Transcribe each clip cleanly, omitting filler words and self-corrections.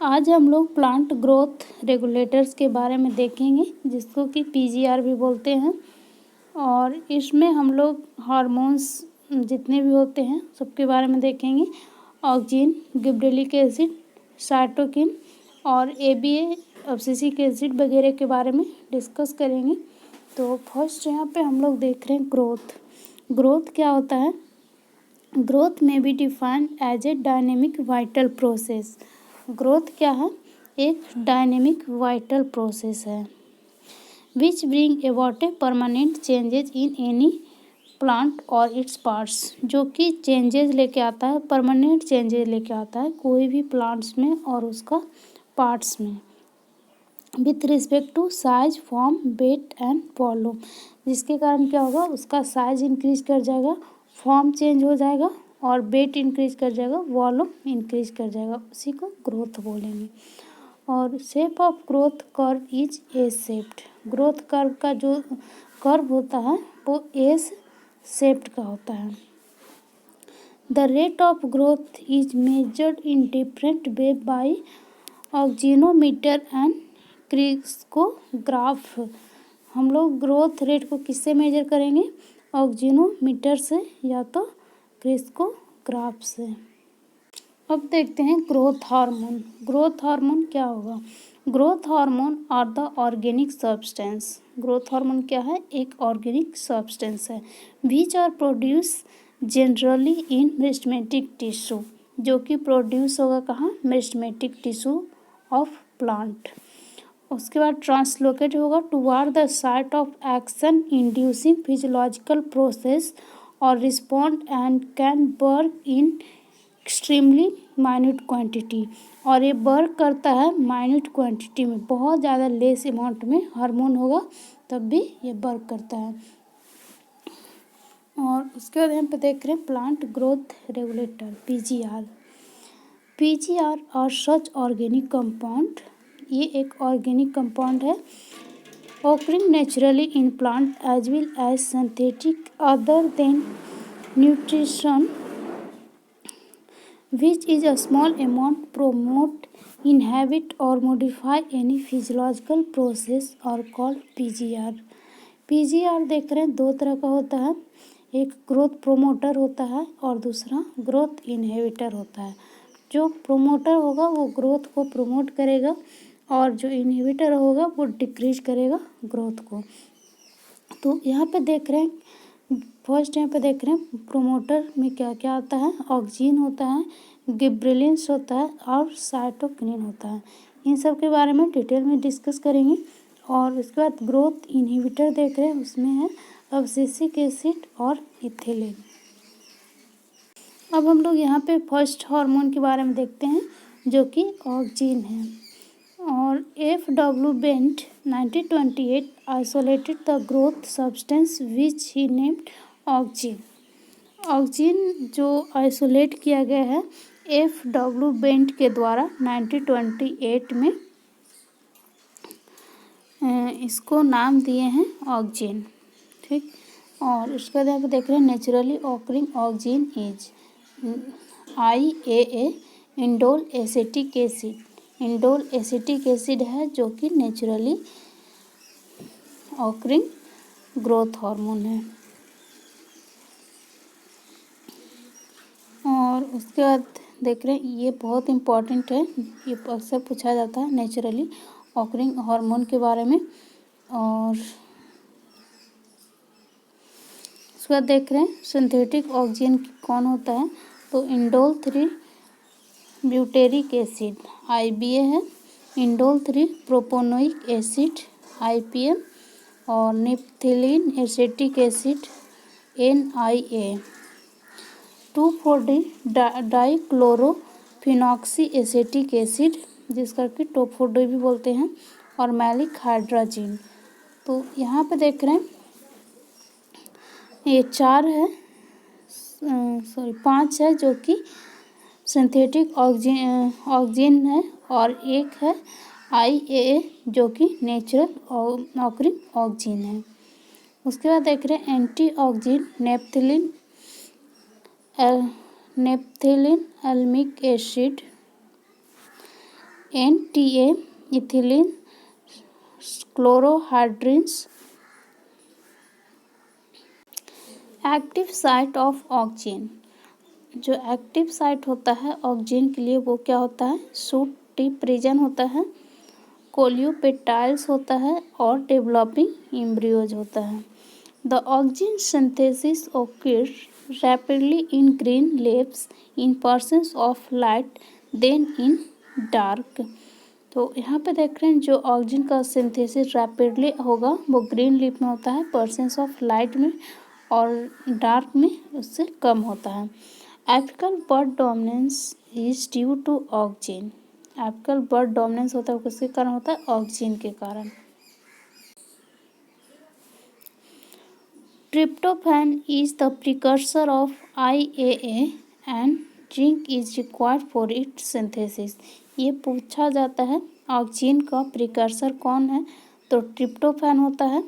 आज हम लोग प्लांट ग्रोथ रेगुलेटर्स के बारे में देखेंगे, जिसको कि पीजीआर भी बोलते हैं। और इसमें हम लोग हार्मोन्स जितने भी होते हैं सबके बारे में देखेंगे। ऑक्जिन, गिबरेलिक एसिड, साइटोकिन और एबीए, अब्सिसिक एसिड वगैरह के बारे में डिस्कस करेंगे। तो फर्स्ट यहाँ पे हम लोग देख रहे हैं ग्रोथ। ग्रोथ क्या होता है? ग्रोथ में be defined as a dynamic vital process. Growth क्या है? एक डायनेमिक वाइटल प्रोसेस है which bring about a permanent changes in any plant और इट्स पार्ट्स, जो कि चेंजेज लेके आता है, परमानेंट चेंजेज लेके आता है कोई भी प्लांट्स में और उसका पार्ट्स में, with respect to size, form, weight and volume. जिसके कारण क्या होगा? उसका साइज इंक्रीज कर जाएगा, फॉर्म चेंज हो जाएगा और वेट इंक्रीज कर जाएगा, वॉल्यूम इंक्रीज कर जाएगा। उसी को ग्रोथ बोलेंगे। और shape of growth curve is S shaped. Growth curve का जो कर्व होता है वो एस शेप्ड का होता है। The rate of growth is measured in different way by auxanometer and crescograph. हम लोग ग्रोथ रेट को किससे मेजर करेंगे? ऑक्जिनोमीटर से या तो क्रिस्कोग्राफ से। अब देखते हैं ग्रोथ हार्मोन। ग्रोथ हार्मोन क्या होगा? Growth hormone are the organic substance. Growth hormone क्या है? एक ऑर्गेनिक सब्सटेंस है which are produce generally in meristematic tissue, जो कि प्रोड्यूस होगा कहाँ? Meristematic tissue of plant. उसके बाद ट्रांसलोकेट होगा toward the site of action inducing physiological process और respond and can work in extremely minute quantity. और ये वर्क करता है माइन्यूट क्वांटिटी में, बहुत ज़्यादा लेस अमाउंट में हार्मोन होगा तब भी ये वर्क करता है। और उसके बाद यहाँ पे देख रहे हैं plant growth regulator PGR. PGR और सच ऑर्गेनिक कंपाउंड, ये एक ऑर्गेनिक कंपाउंड है occurring naturally in plant as well as synthetic other than nutrition, which is a small amount promote, inhibit or modify any physiological process or called PGR। PGR देख रहे हैं दो तरह का होता है, एक ग्रोथ प्रोमोटर होता है और दूसरा ग्रोथ इनहिबिटर होता है। जो प्रोमोटर होगा वो ग्रोथ को प्रमोट करेगा और जो इनहिबिटर होगा वो डिक्रीज करेगा ग्रोथ को। तो यहाँ पे देख रहे हैं, फर्स्ट यहाँ पे देख रहे हैं प्रोमोटर में क्या क्या आता है? ऑक्जिन होता है, गिबरेलिंस होता है और साइटोकिनिन होता है। इन सब के बारे में डिटेल में डिस्कस करेंगे। और उसके बाद ग्रोथ इनहिबिटर देख रहे हैं, उसमें है अब्सिसिक एसिड और इथिलीन। अब हम लोग यहाँ पे फर्स्ट हार्मोन के बारे में देखते हैं जो कि ऑक्जिन है। और F.W. Bent 1928 isolated the growth substance which he named auxin. Auxin जो आइसोलेट किया गया है F.W. बेंट के द्वारा 1928 में, इसको नाम दिए हैं ऑक्जिन। ठीक। और उसके बाद यहाँ पे देख रहे हैं naturally occurring auxin is IAA indole acetic acid. Indole acetic acid है जो कि नेचुरली ऑकरिंग ग्रोथ हार्मोन है। और उसके बाद देख रहे हैं, ये बहुत इम्पॉर्टेंट है, ये अक्सर पूछा जाता है नेचुरली ऑकरिंग हार्मोन के बारे में। और उसके बाद देख रहे हैं सिंथेटिक ऑक्सिजन कौन होता है? तो इंडोल 3 ब्यूटेरिक एसिड IBA है, इंडोल 3 प्रोपोनोइक एसिड IPM और naphthalene acetic acid NIA, 2,4-D dichlorophenoxy acetic acid जिसका कि 2,4-D भी बोलते हैं, और मैलिक हाइड्राजिन। तो यहाँ पे देख रहे हैं ये 5 है जो कि सिंथेटिक ऑक्सिजन है और एक है IAA जो कि नेचुरल ऑकरिंग ऑक्सिजन है। उसके बाद देख रहे हैं एंटी ऑक्सिजन नेप्थिलीन एल्मिक acid NTA ethylene chlorohydrates. Active site of auxin, जो एक्टिव साइट होता है ऑक्सीजन के लिए वो क्या होता है, सूट टिप रीजन होता है, कोलियोपेटाइल्स होता है और डेवलपिंग एम्ब्रियोज होता है। The oxygen synthesis occurs rapidly in green leaves in presence of light then in dark। तो यहाँ पे देख रहे हैं जो ऑक्सीजन का सिंथेसिस रैपिडली होगा वो ग्रीन लीफ में होता है, पर्सेंस ऑफ लाइट में, और डार्क में उससे कम होता है। Apical bud dominance is due to auxin. Apical bud dominance होता है किसके कारण होता है, ऑक्सीजन के कारण। Tryptophan is the precursor of IAA and zinc is required for its synthesis। ये पूछा जाता है ऑक्सीजन का प्रिकर्सर कौन है, तो ट्रिप्टोफैन होता है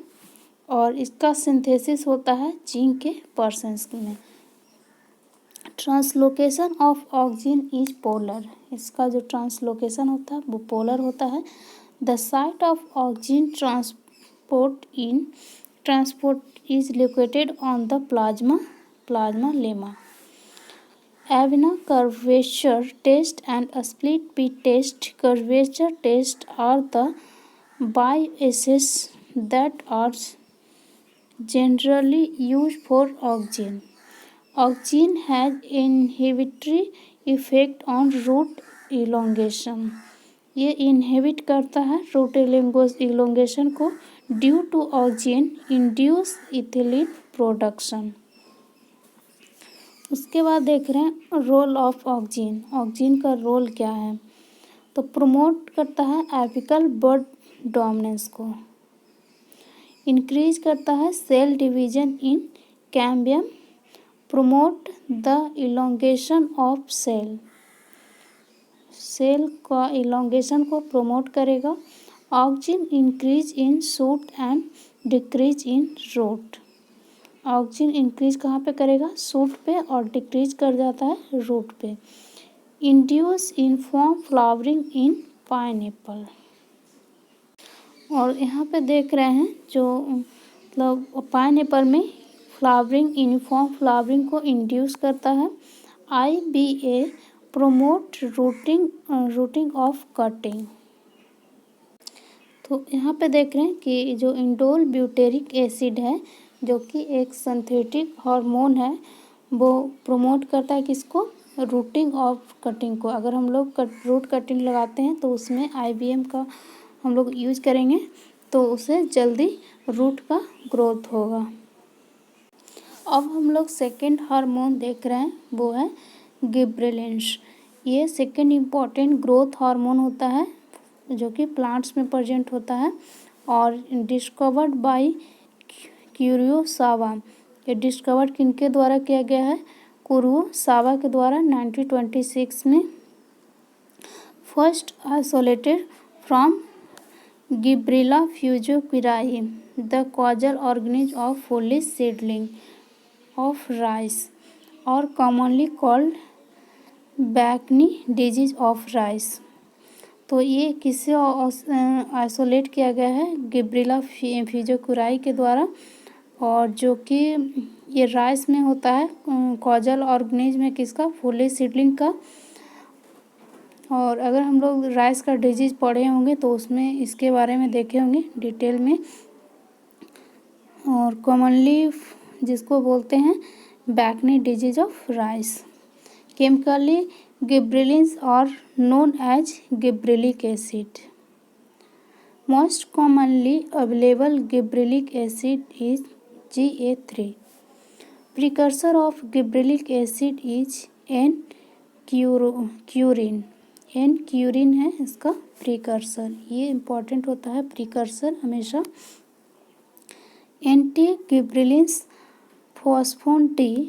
और इसका सिंथेसिस होता है जिंक के पर्सेंस में। Translocation of oxygen is polar, इसका जो ट्रांसलोकेशन होता है वो पोलर होता है। The site of oxygen transport is located on the plasma lemma। Avena curvature test and a split pit test curvature test are the biases that are generally used for oxygen। Oxygen has inhibitory effect on root elongation। ये inhibit करता है root elongation को due to auxin induced ethylene production. उसके बाद देख रहे हैं role of auxin, auxin का रोल क्या है, तो प्रमोट करता है एपिकल बर्ड डोमिनेंस को, इंक्रीज करता है cell division in cambium, promote the elongation of cell का इलोंगेशन को प्रमोट करेगा। Auxin increase in shoot and decrease in root. Auxin increase कहाँ पे करेगा, सूट पे, और डिक्रीज कर जाता है रूट पे। Induce in form flowering in pineapple. और यहाँ पे देख रहे हैं जो मतलब पाइनएप्पल में फ्लावरिंग, यूनिफॉर्म फ्लावरिंग को इंड्यूस करता है। IBA promote routing of cutting. तो यहाँ पे देख रहे हैं कि जो इंडोल ब्यूटेरिक एसिड है जो कि एक सिंथेटिक हार्मोन है, वो प्रमोट करता है किसको, रूटिंग ऑफ कटिंग को। अगर हम लोग रूट कटिंग लगाते हैं तो उसमें IBM का हम लोग यूज करेंगे तो उससे जल्दी रूट का ग्रोथ होगा। अब हम लोग सेकेंड हार्मोन देख रहे हैं वो है गिबरेलिंस। ये सेकेंड इम्पॉर्टेंट ग्रोथ हार्मोन होता है जो कि प्लांट्स में प्रेजेंट होता है और डिस्कवर्ड बाय कुरोसावा। ये डिस्कवर्ड किनके द्वारा किया गया है, कुरोसावा के द्वारा 1926 में। First isolated from Gibberella fujikuroi the causal organism of foolish seedling of rice और commonly called bakanae disease of rice. तो ये किससे आइसोलेट किया गया है, गिब्रेला फ्यूजोक्विराई के द्वारा, और जो कि ये राइस में होता है, कॉजल ऑर्गेनिज्म है किसका, फुलिश सीडलिंग का। और अगर हम लोग राइस का डिजीज पढ़े होंगे तो उसमें इसके बारे में देखे होंगे डिटेल में। और कॉमनली जिसको बोलते हैं bakanae disease of rice. Chemically gibberellins are known as gibberellic acid. Most commonly available gibberellic acid is GA3। Precursor of gibberellic acid is N-क्यूरिन। N-क्यूरिन है इसका प्रिकर्सर, ये इम्पॉर्टेंट होता है प्रिकर्सर हमेशा। एंटी गिबरेलिंस फॉस्फोन-D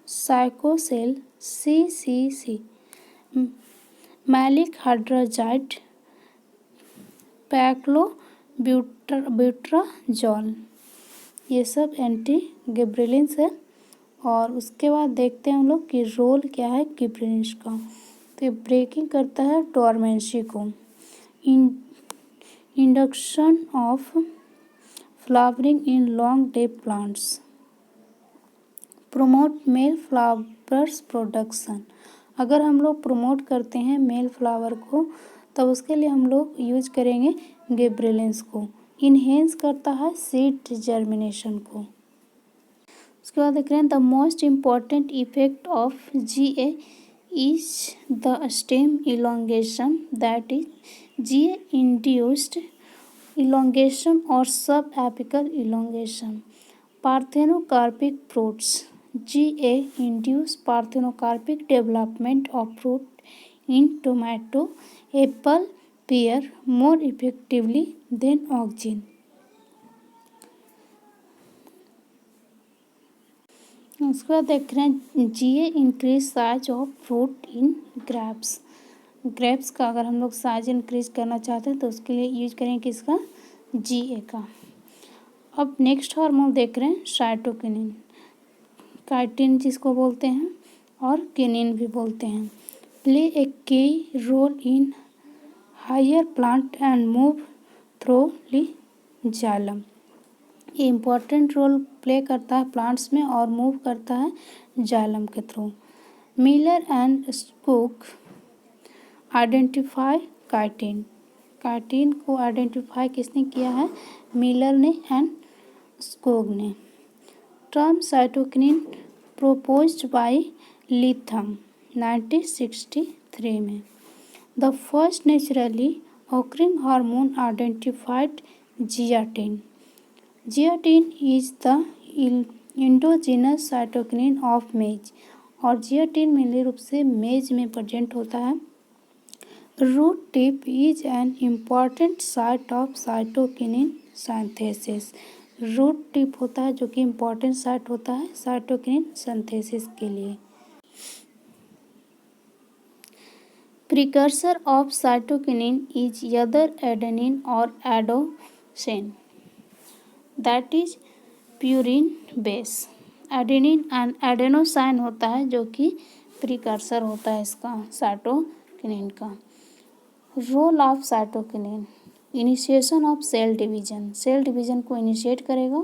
cycocel CCC maleic hydrazide paclobutrazol, ये सब एंटी गिबरेलिंस है। और उसके बाद देखते हैं हम लोग कि रोल क्या है गिबरेलिंस का। तो ये ब्रेकिंग करता है डोरमेंसी को, induction of flowering in long day plants, promote male flowers production. अगर हम लोग प्रमोट करते हैं मेल फ्लावर को तब उसके लिए हम लोग यूज करेंगे गिबरेलिंस को। इन्हेंस करता है सीड जर्मिनेशन को। उसके बाद देख रहे हैं the most important effect of GA is the stem elongation, that is GA induced elongation or subapical elongation. Parthenocarpic fruits. GA induce parthenocarpic development of fruit in tomato, apple, pear more effectively than auxin. उसके बाद देख रहे हैं GA increase size of fruit in grapes. Grapes का अगर हम लोग size increase करना चाहते हैं तो उसके लिए यूज करेंगे किसका, GA का। अब नेक्स्ट हार्मोन देख रहे हैं साइटोकिनिन, काइटिन जिसको बोलते हैं और किनिन भी बोलते हैं। Play a key role in higher plant and move through ली जाइलम। ये इम्पॉर्टेंट रोल प्ले करता है प्लांट्स में और मूव करता है जाइलम के through. Miller and Skoog identify kinetin. Kinetin को आइडेंटिफाई किसने किया है, मिलर ने एंड स्कोग ने। Term cytokinin proposed by Letham 1963 में। The first naturally occurring hormone identified zeatin. Zeatin is the endogenous cytokinin of maize, और zeatin mainly रूप से मेज में प्रेजेंट होता है। Root tip is an important site of cytokinin synthesis. Root tip होता है जो कि इम्पॉर्टेंट साइट होता है साइटोकिनिन सिंथेसिस के लिए। Precursor of cytokinin is either adenine और adenosine, that is purine base. Adenine and adenosine होता है जो कि प्रिकर्सर होता है इसका साइटोकिनिन का। Role of cytokinin, initiation of cell division. Cell division को इनिशिएट करेगा,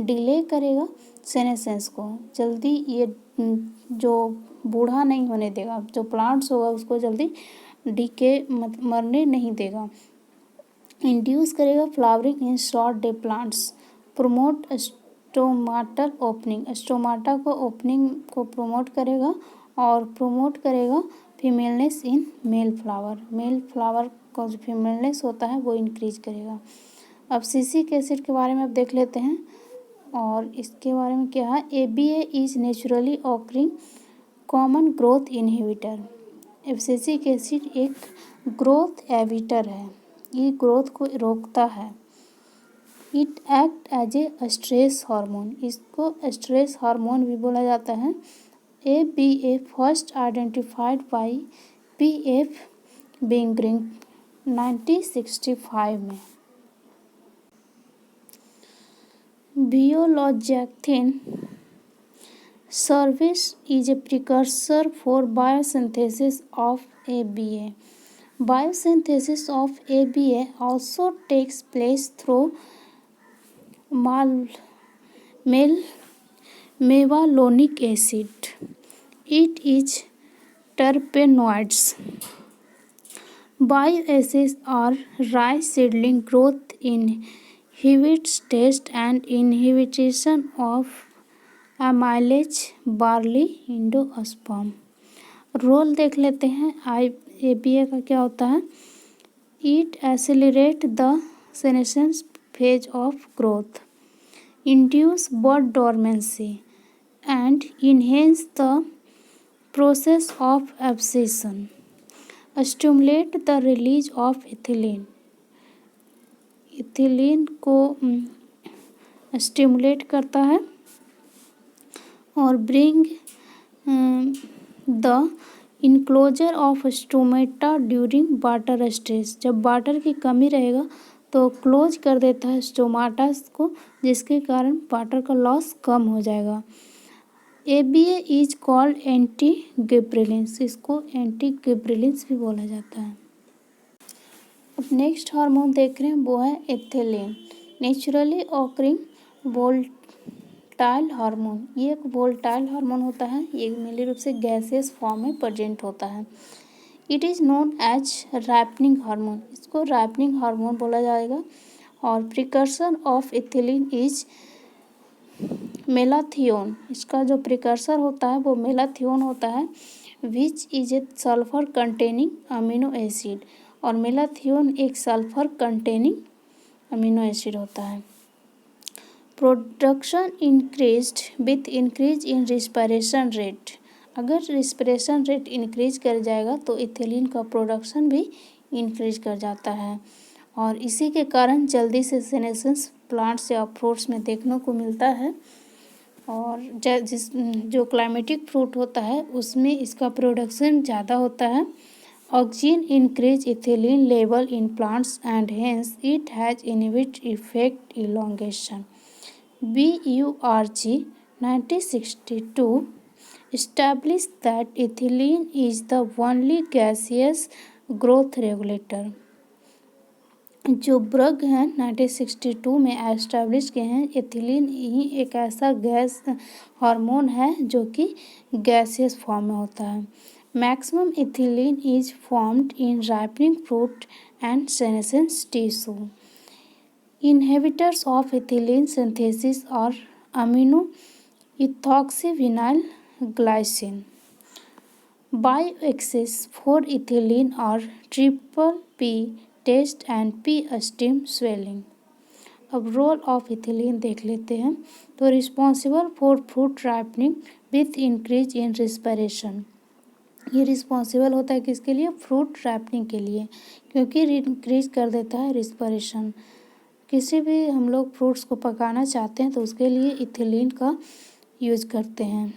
डिले करेगा सेनेसेंस को, जल्दी ये जो बूढ़ा नहीं होने देगा, जो प्लांट्स होगा उसको जल्दी डीके मरने नहीं देगा। इंड्यूस करेगा flowering in short day plants. Promote stomatal opening, stomata को ओपनिंग को प्रोमोट करेगा और प्रोमोट करेगा femaleness in male flower. Male flower का जो फीमेलनेस होता है वो इंक्रीज करेगा। अब सिसिक एसिड के बारे में अब देख लेते हैं, और इसके बारे में क्या है। ABA is naturally occurring common growth inhibitor. Abscisic acid एक ग्रोथ एविटर है, ये ग्रोथ को रोकता है। It act as a stress hormone, इसको स्ट्रेस हार्मोन भी बोला जाता है। ABA first identified by P.F. बिंगरिंग 1965 में। Biolojactin service is a precursor for biosynthesis of ABA. Biosynthesis of ABA also takes place through mevalonic acid. It is terpenoids. Bioacids are rice seedling growth inhibits taste and inhibition of amylase barley endosperm। Role देख लेते हैं ABA का क्या होता है। It accelerate the senescence phase of growth, induce bud dormancy and enhance the process of abscission, stimulate the release of ethylene। Ethylene को stimulate करता है और bring the enclosure of stomata during water stress. जब water की कमी रहेगा तो close कर देता है स्टोमाटा को, जिसके कारण वाटर का लॉस कम हो जाएगा। ABA is called anti gibberellins, इसको एंटी गिबरेलिंस भी बोला जाता है। अब नेक्स्ट हार्मोन देख रहे हैं, वो है ethylene, naturally occurring volatile hormone. ये एक वोलेटाइल हार्मोन होता है, ये मूल रूप से गैसियस फॉर्म में प्रेजेंट होता है। It is known as ripening hormone, इसको रैपनिंग हार्मोन बोला जाएगा। और precursor of ethylene is malathion, इसका जो प्रिकर्सर होता है वो मेलाथियोन होता है, which is a sulphur containing amino acid. और मेलाथियोन एक सल्फर कंटेनिंग अमीनो एसिड होता है। Production increased with increase in respiration rate, अगर रिस्पिरेशन रेट इंक्रीज कर जाएगा तो इथिलीन का प्रोडक्शन भी इंक्रीज कर जाता है। और इसी के कारण जल्दी से सेनेसेंस प्लांट्स या फ्रूट्स में देखने को मिलता है। और जो क्लाइमेटिक फ्रूट होता है उसमें इसका प्रोडक्शन ज़्यादा होता है। Oxygen increase ethylene level in plants and hence it has inhibit effect elongation. BURG 1962 established that ethylene is the only gaseous growth regulator। जो ब्रग हैं 1962 में एस्टैब्लिश किए हैं, एथिलीन ही एक ऐसा गैस हार्मोन है जो कि गैसियस फॉर्म में होता है। Maximum ethylene is formed in ripening fruit and senescence tissue. Inhibitors of ethylene synthesis are amino-ethoxyvinyl glycine, bioaxis for ethylene are triple P test and P steam swelling। अब role of ethylene देख लेते हैं। तो responsible for fruit ripening with increase in respiration, ये responsible होता है किसके लिए? फ्रूट राइपनिंग के लिए, क्योंकि इंक्रीज कर देता है रिस्पिरेशन। किसी भी हम लोग फ्रूट्स को पकाना चाहते हैं तो उसके लिए इथिलीन का यूज करते हैं।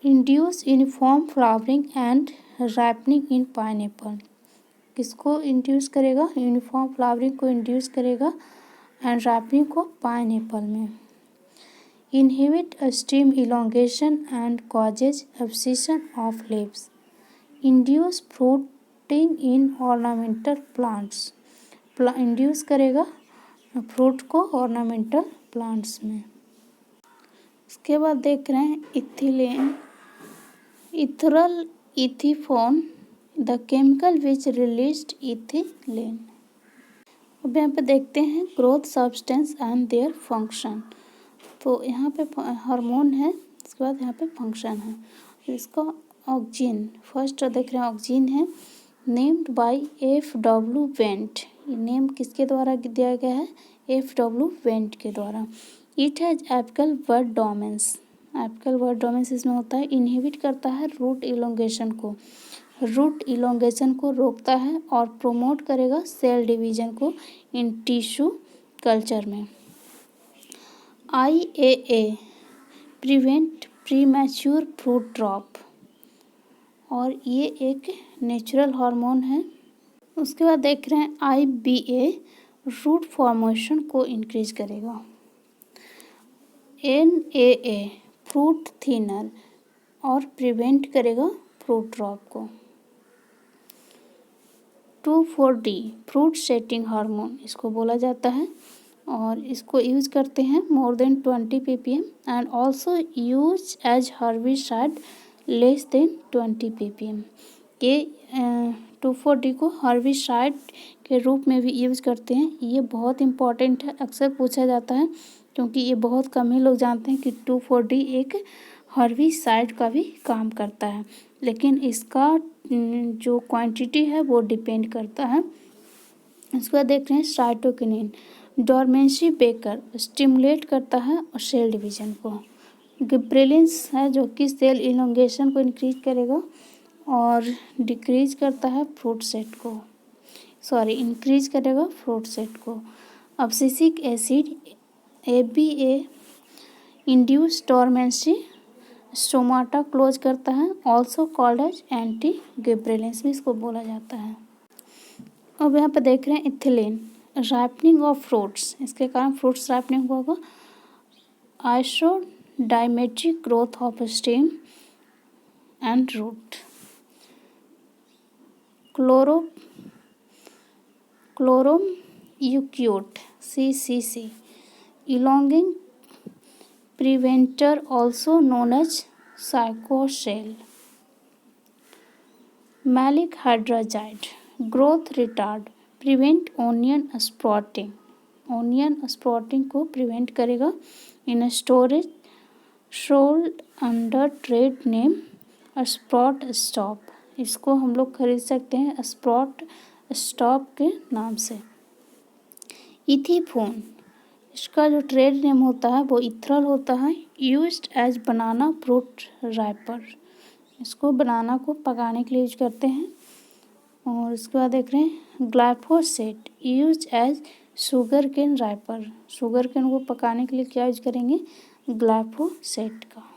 Induce uniform flowering and ripening in pineapple, किसको इंड्यूस करेगा? यूनिफॉर्म फ्लावरिंग को इंड्यूस करेगा एंड राइपनिंग को पाइनएप्पल में। Inhibit stem elongation and causes abscission of leaves. Induce fruiting in ornamental plants, induce करेगा फ्रूट को ऑर्नामेंटल प्लांट्स में। इसके बाद देख रहे हैं ethylene, ethrel ethephon the chemical which released ethylene. अब यहाँ पे देखते हैं growth substance and their function. तो यहाँ पे हार्मोन है, इसके बाद यहाँ पे फंक्शन है। इसका ऑक्सीजन, फर्स्ट देख रहे हैं ऑक्सीजन है, नेम्ड बाय F.W. वेंट, ये नेम किसके द्वारा दिया गया है? F.W. वेंट के द्वारा। It has apical word domains, apical word domains इसमें होता है, इनहिबिट करता है रूट इलोंगेशन को, रूट इलोंगेशन को रोकता है और प्रोमोट करेगा सेल डिवीजन को इन टिश्यू कल्चर में। IAA prevent premature fruit drop, और ये एक नेचुरल हार्मोन है। उसके बाद देख रहे हैं IBA रूट फॉर्मेशन को इंक्रीज करेगा। NAA फ्रूट थिनर और प्रिवेंट करेगा फ्रूट ड्रॉप को। 2,4-D फ्रूट सेटिंग हार्मोन इसको बोला जाता है, और इसको यूज करते हैं more than 20 ppm and also use as herbicide less than 20 ppm। ये 2,4-D को हर्बिसाइड के रूप में भी यूज करते हैं। ये बहुत इंपॉर्टेंट है, अक्सर पूछा जाता है, क्योंकि ये बहुत कम ही लोग जानते हैं कि 2,4-D एक हर्बिसाइड का भी काम करता है, लेकिन इसका जो क्वांटिटी है वो डिपेंड करता है। इसके बाद देख रहे हैं साइटोकिनिन, डोरमेंसी ब्रेकर, स्टिमुलेट करता है और सेल डिवीजन को। गिब्रेलिंस है जो कि सेल इलोंगेशन को इंक्रीज करेगा और डिक्रीज करता है फ्रूट सेट को, इंक्रीज करेगा फ्रूट सेट को। Abscisic acid ABA induce dormancy stomata close करता है, also called as anti gibberellins भी इसको बोला जाता है। अब यहाँ पे देख रहे हैं इथिलीन, राइपनिंग ऑफ फ्रूट्स, इसके कारण फ्रूट्स राइपनिंग होगा। Isodiametric growth of stem and root, chlormequat CCC, elongating preventer also known as cycocel, maleic hydrazide growth retard, prevent onion sprouting, onion sprouting को प्रिवेंट करेगा। In storage sold under trade name sprout stop, इसको हम लोग खरीद सकते हैं स्प्रॉट stop के नाम से। इथीफोन, इसका जो ट्रेड नेम होता है वो इथरल होता है। Used as banana fruit ripener, इसको बनाना को पकाने के लिए यूज करते हैं। और इसके बाद देख रहे हैं glyphosate, use as sugarcane ripener, sugarcane को पकाने के लिए क्या यूज करेंगे, ग्लाइफोसेट का।